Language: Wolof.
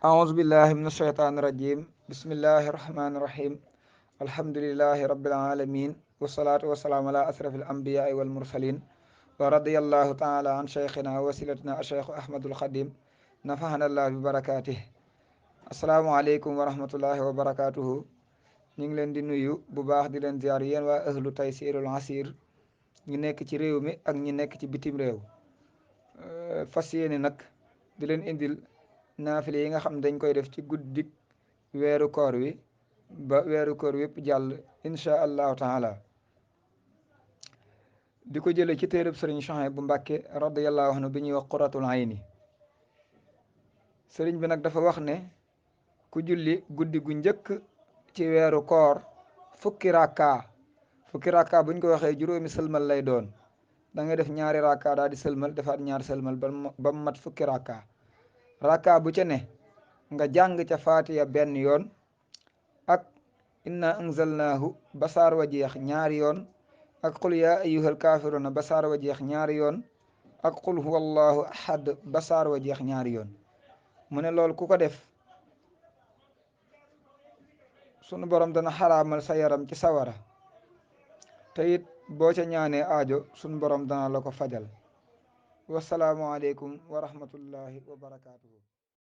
أعوذ بالله من الشيطان الرجيم بسم الله الرحمن الرحيم الحمد لله رب العالمين والصلاة والسلام على أشرف الأنبياء والمرسلين ورضي الله تعالى عن شيخنا ووسيلتنا الشيخ أحمد الخديم نفعنا الله ببركاته السلام عليكم ورحمة الله وبركاته ñu ngi leen di nuyu bu baax di leen ziar yéen waa ahlu taysirul asir ñi nekk ci réew mi ak ñi nekk ci bitim réew fas yéene nag di leen indil naafile yi nga xam ne dañ koy def ci guddik weeru koor wi ba weeru koor wépp jàll insha allahu taala di ko jële ci téereb sëriñ Chouaïb bu Mbàkke radiyallahu anhu bi ñuy wax quratul ayni sëriñ bi nag dafa wax ne ku julli guddi gu njëkk ci weeru koor fukki rakka buñ ko waxee juróomi sëlmal lay doon da ngay def ñaari rakka daal di sëlmal defaat ñaari sëlmal ba mu mat fukki rakka bu ca ne nga jàng ca faatiya benn yoon ak inna anzalnaahu ba saar wa jeex ñaari yoon ak qul yaa ayyuhal kaafiruuna ba saar wa jeex ñaari yoon ak qul huwa allahu ahad ba saar wa jeex ñaari yoon mu ne loolu ku ko def sunu borom dana xaraamal sa yaram ci sawara te it boo ca ñaanee aajo sunu borom dana la ko fajal wasalaamu aleykum wa rahmatullahi wa barakaatuhu